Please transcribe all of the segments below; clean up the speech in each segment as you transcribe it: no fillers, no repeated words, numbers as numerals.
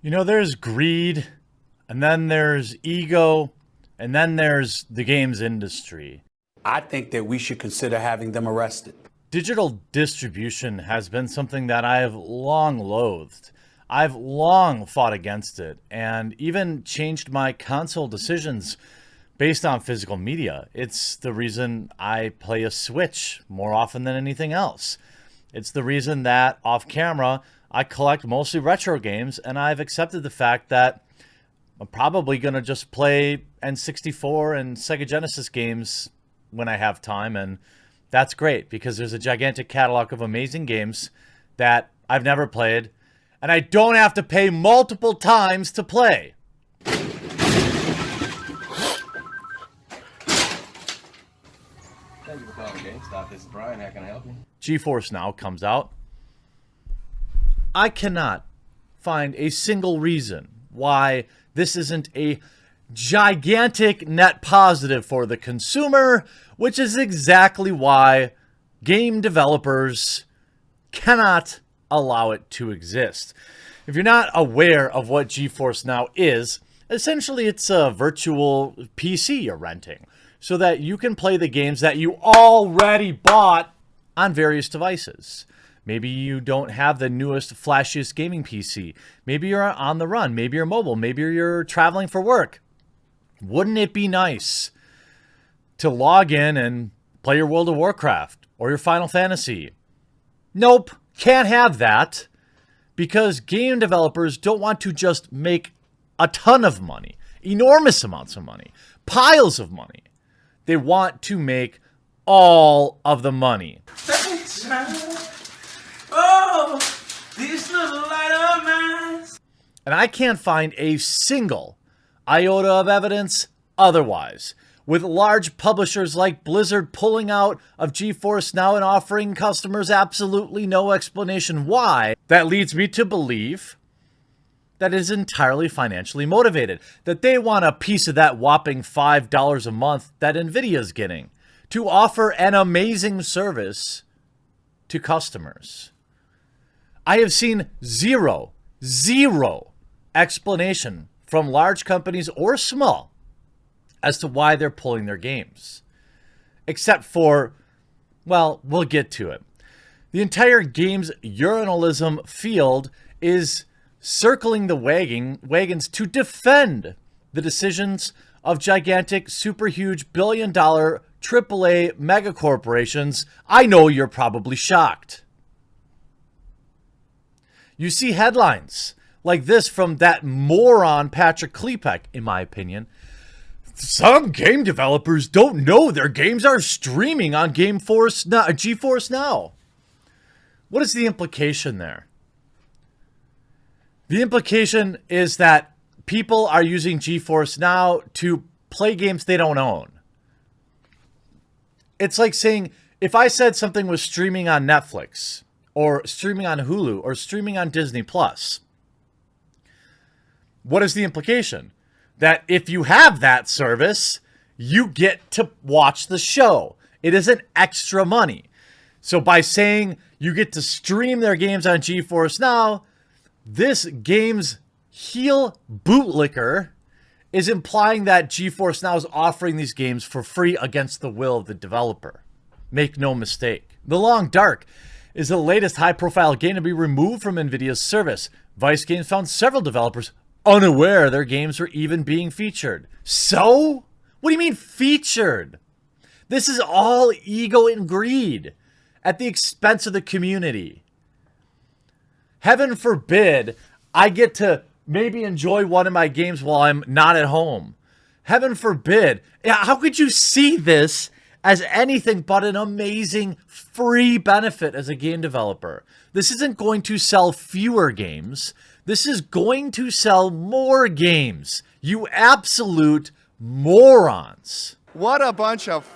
You know, there's greed, and then there's ego, and then there's the games industry. I think that we should consider having them arrested. Digital distribution has been something that I have long loathed. I've long fought against it, and even changed my console decisions based on physical media. It's the reason I play a Switch more often than anything else. It's the reason that off camera, I collect mostly retro games, and I've accepted the fact that I'm probably going to just play N64 and Sega Genesis games when I have time, and that's great because there's a gigantic catalog of amazing games that I've never played, and I don't have to pay multiple times to play. Thank you for calling GameStop. This is Brian. How can I help you? GeForce Now comes out. I cannot find a single reason why this isn't a gigantic net positive for the consumer, which is exactly why game developers cannot allow it to exist. If you're not aware of what GeForce Now is, essentially it's a virtual PC you're renting so that you can play the games that you already bought on various devices. Maybe you don't have the newest, flashiest gaming PC. Maybe you're on the run. Maybe you're mobile. Maybe you're traveling for work. Wouldn't it be nice to log in and play your World of Warcraft or your Final Fantasy? Nope, can't have that because game developers don't want to just make a ton of money, enormous amounts of money, piles of money. They want to make all of the money. Oh, this little light of mine. And I can't find a single iota of evidence otherwise. With large publishers like Blizzard pulling out of GeForce Now and offering customers absolutely no explanation why, that leads me to believe that it is entirely financially motivated. That they want a piece of that whopping $5 a month that Nvidia's getting to offer an amazing service to customers. I have seen zero explanation from large companies or small as to why they're pulling their games. Except for, well, we'll get to it. The entire games urinalism field is circling the wagons to defend the decisions of gigantic, super huge, billion-dollar AAA megacorporations. I know you're probably shocked. You see headlines like this from that moron Patrick Klepek, in my opinion. Some game developers don't know their games are streaming on GeForce Now. What is the implication there? The implication is that people are using GeForce Now to play games they don't own. It's like saying, if I said something was streaming on Netflix, or streaming on Hulu, or streaming on Disney Plus, what is the implication? That if you have that service, you get to watch the show. It isn't extra money. So by saying you get to stream their games on GeForce Now, this game's heel bootlicker is implying that GeForce Now is offering these games for free against the will of the developer. Make no mistake. The Long Dark is the latest high-profile game to be removed from Nvidia's service. Vice Games found several developers unaware their games were even being featured. So? What do you mean featured? This is all ego and greed at the expense of the community. Heaven forbid I get to maybe enjoy one of my games while I'm not at home. Heaven forbid. How could you see this as anything but an amazing free benefit as a game developer? This isn't going to sell fewer games. This is going to sell more games. You absolute morons. What a bunch of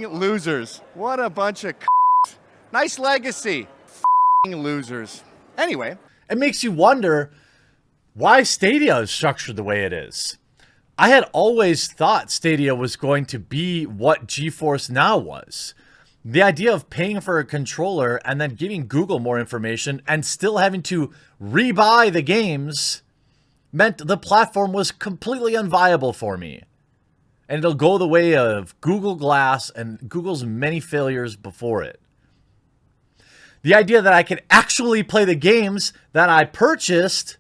losers. What a bunch of nice legacy. Losers. Anyway. It makes you wonder why Stadia is structured the way it is. I had always thought Stadia was going to be what GeForce Now was. The idea of paying for a controller and then giving Google more information and still having to rebuy the games meant the platform was completely unviable for me. And it'll go the way of Google Glass and Google's many failures before it. The idea that I could actually play the games that I purchased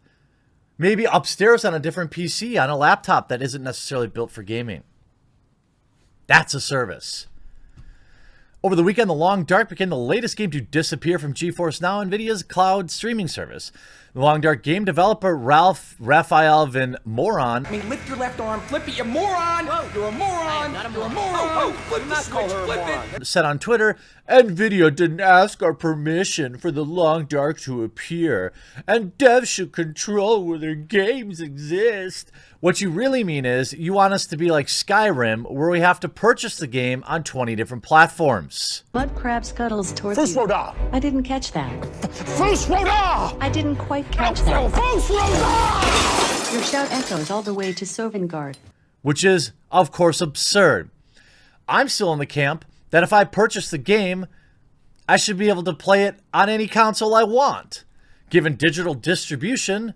maybe upstairs on a different PC, on a laptop that isn't necessarily built for gaming. That's a service. Over the weekend, The Long Dark became the latest game to disappear from GeForce Now, NVIDIA's cloud streaming service. The Long Dark game developer Raphael Van Moron. I mean, lift your left arm, flip it, you moron! Whoa. You're a moron! You're a moron! Flip the switch, flip it! Said on Twitter, NVIDIA didn't ask our permission for The Long Dark to appear, and devs should control where their games exist. What you really mean is, you want us to be like Skyrim, where we have to purchase the game on 20 different platforms. Mud crab scuttles towards First you. Roda! I didn't catch that. First Roda! I didn't quite catch that. First Roda! Your shout echoes all the way to Sovngarde. Which is, of course, absurd. I'm still in the camp that if I purchase the game, I should be able to play it on any console I want, given digital distribution,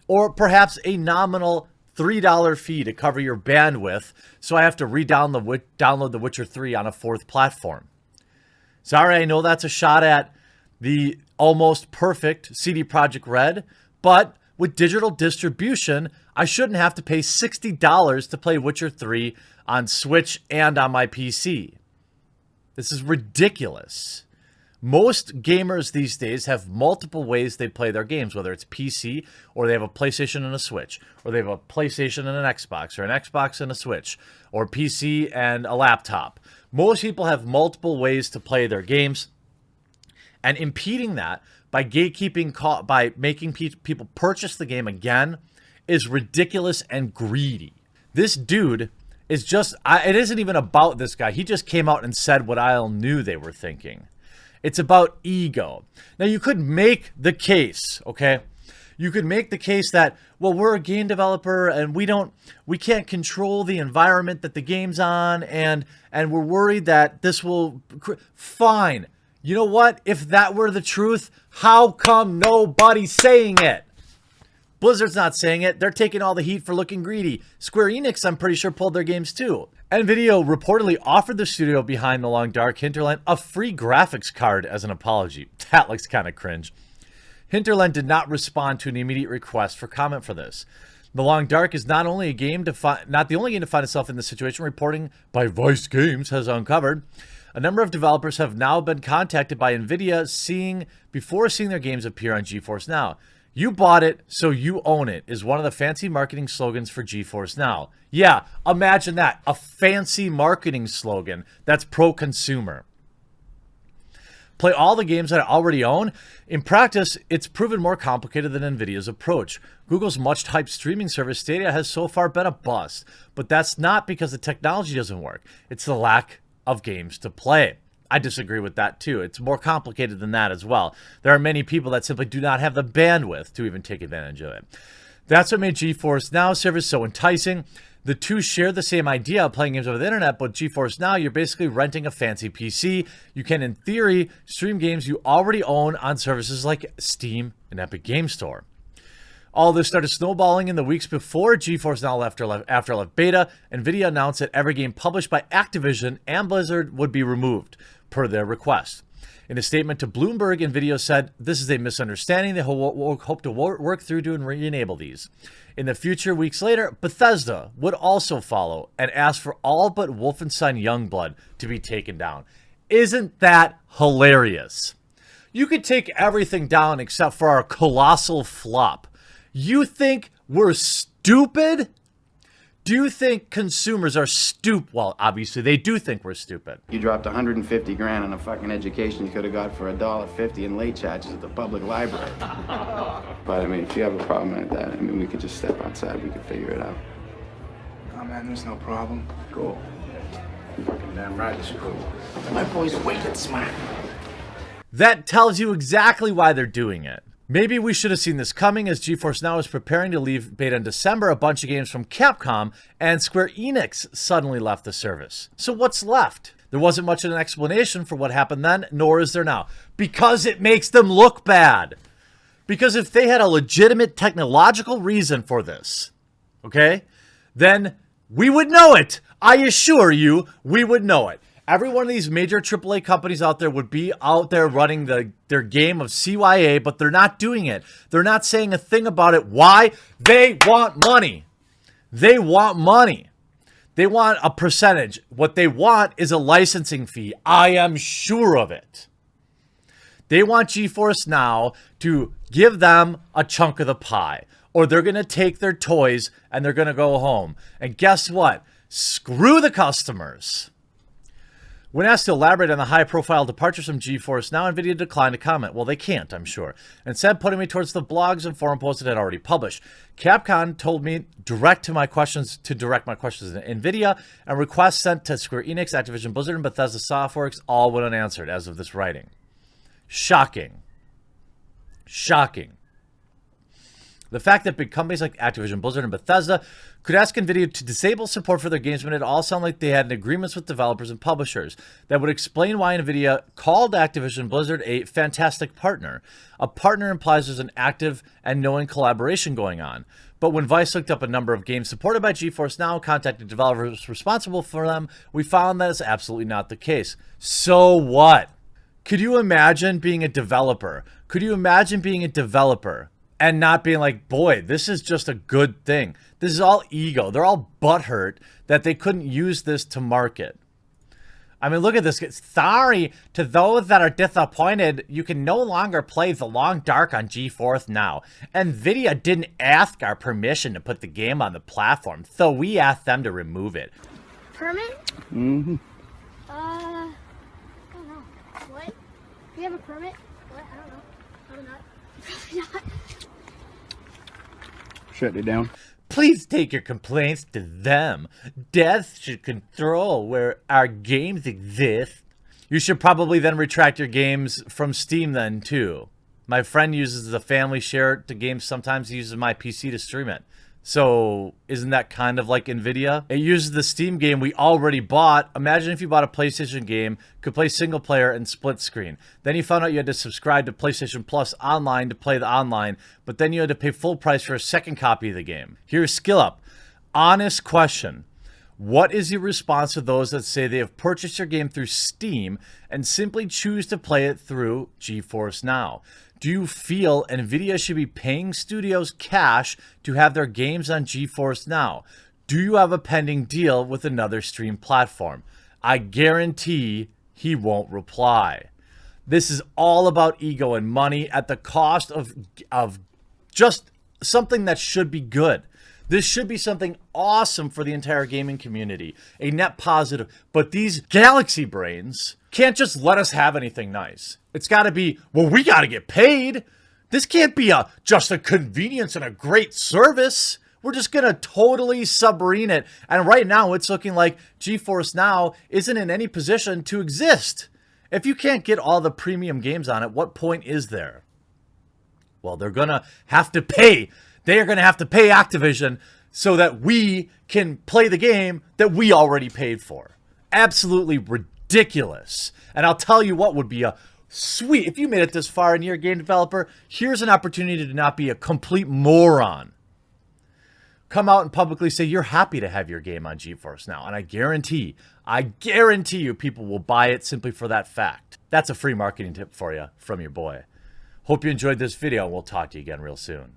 or perhaps a nominal $3 fee to cover your bandwidth, so I have to download The Witcher 3 on a fourth platform. Sorry, I know that's a shot at the almost perfect CD Projekt Red, but with digital distribution, I shouldn't have to pay $60 to play Witcher 3 on Switch and on my PC. This is ridiculous. Most gamers these days have multiple ways they play their games, whether it's PC, or they have a PlayStation and a Switch, or they have a PlayStation and an Xbox, or an Xbox and a Switch, or PC and a laptop. Most people have multiple ways to play their games, and impeding that by gatekeeping, by making people purchase the game again, is ridiculous and greedy. This dude is just, it isn't even about this guy. He just came out and said what I all knew they were thinking. It's about ego. Now, you could make the case, okay? You could make the case that, well, we're a game developer and we can't control the environment that the game's on, and we're worried that this will... Fine. You know what? If that were the truth, how come nobody's saying it? Blizzard's not saying it. They're taking all the heat for looking greedy. Square Enix, I'm pretty sure, pulled their games too. NVIDIA reportedly offered the studio behind The Long Dark, Hinterland, a free graphics card as an apology. That looks kind of cringe. Hinterland did not respond to an immediate request for comment for this. The Long Dark is not the only game to find itself in this situation. Reporting by Vice Games has uncovered a number of developers have now been contacted by NVIDIA before seeing their games appear on GeForce Now. You bought it, so you own it, is one of the fancy marketing slogans for GeForce Now. Yeah, imagine that. A fancy marketing slogan that's pro-consumer. Play all the games that I already own. In practice, it's proven more complicated than NVIDIA's approach. Google's much-hyped streaming service Stadia has so far been a bust, but that's not because the technology doesn't work. It's the lack of games to play. I disagree with that too. It's more complicated than that as well. There are many people that simply do not have the bandwidth to even take advantage of it. That's what made GeForce Now service so enticing. The two share the same idea of playing games over the internet, but GeForce Now, you're basically renting a fancy PC. You can, in theory, stream games you already own on services like Steam and Epic Game Store. All this started snowballing in the weeks before GeForce Now after left beta. NVIDIA announced that every game published by Activision and Blizzard would be removed, per their request. In a statement to Bloomberg, NVIDIA said, "This is a misunderstanding. They hope to work through to re-enable these." In the future, weeks later, Bethesda would also follow and ask for all but Wolfenstein Youngblood to be taken down. Isn't that hilarious? You could take everything down except for our colossal flop. You think we're stupid? Do you think consumers are stupid? Well, obviously they do think we're stupid. You dropped 150 grand on a fucking education you could have got for $1.50 in late charges at the public library. But I mean, if you have a problem like that, I mean, we could just step outside. We could figure it out. Oh man, there's no problem. Cool. Fucking damn right, it's cool. My boy's wicked smart. That tells you exactly why they're doing it. Maybe we should have seen this coming, as GeForce Now is preparing to leave beta in December. A bunch of games from Capcom and Square Enix suddenly left the service. So what's left? There wasn't much of an explanation for what happened then, nor is there now. Because it makes them look bad. Because if they had a legitimate technological reason for this, okay, then we would know it. I assure you, we would know it. Every one of these major AAA companies out there would be out there running their game of CYA, but they're not doing it. They're not saying a thing about it. Why? They want money. They want money. They want a percentage. What they want is a licensing fee. I am sure of it. They want GeForce Now to give them a chunk of the pie, or they're going to take their toys and they're going to go home. And guess what? Screw the customers. When asked to elaborate on the high-profile departures from GeForce Now, NVIDIA declined to comment. Well, they can't, I'm sure. Instead, putting me towards the blogs and forum posts it had already published. Capcom told me direct my questions to NVIDIA, and requests sent to Square Enix, Activision Blizzard, and Bethesda Softworks all went unanswered as of this writing. Shocking. Shocking. The fact that big companies like Activision, Blizzard, and Bethesda could ask NVIDIA to disable support for their games when it all sounded like they had agreements with developers and publishers. That would explain why NVIDIA called Activision Blizzard a fantastic partner. A partner implies there's an active and knowing collaboration going on. But when Vice looked up a number of games supported by GeForce Now and contacted developers responsible for them, we found that is absolutely not the case. So what? Could you imagine being a developer? Could you imagine being a developer and not being like, boy, this is just a good thing? This is all ego. They're all butthurt that they couldn't use this to market. I mean, look at this. Sorry to those that are disappointed. You can no longer play The Long Dark on GeForce Now. NVIDIA didn't ask our permission to put the game on the platform, so we asked them to remove it. Permit? Mm-hmm. I don't know. What? Do you have a permit? What? I don't know. Probably not. Probably not. Shut it down. Please take your complaints to them. Death should control where our games exist. You should probably then retract your games from Steam then too. My friend uses the family share to games. Sometimes he uses my PC to stream it. So isn't that kind of like NVIDIA? It uses the Steam game we already bought. Imagine if you bought a PlayStation game, could play single player and split screen. Then you found out you had to subscribe to PlayStation Plus Online to play the online, but then you had to pay full price for a second copy of the game. Here's Skill Up. Honest question. What is your response to those that say they have purchased your game through Steam and simply choose to play it through GeForce Now? Do you feel NVIDIA should be paying studios cash to have their games on GeForce Now? Do you have a pending deal with another stream platform? I guarantee he won't reply. This is all about ego and money at the cost of just something that should be good. This should be something awesome for the entire gaming community, a net positive. But these galaxy brains can't just let us have anything nice. It's got to be, well, we got to get paid. This can't be just a convenience and a great service. We're just going to totally submarine it. And right now, it's looking like GeForce Now isn't in any position to exist. If you can't get all the premium games on it, what point is there? Well, they're going to have to pay. They are going to have to pay Activision so that we can play the game that we already paid for. Absolutely ridiculous. And I'll tell you what would be a sweet, if you made it this far and you're a game developer, here's an opportunity to not be a complete moron. Come out and publicly say you're happy to have your game on GeForce Now. And I guarantee you people will buy it simply for that fact. That's a free marketing tip for you from your boy. Hope you enjoyed this video, and we'll talk to you again real soon.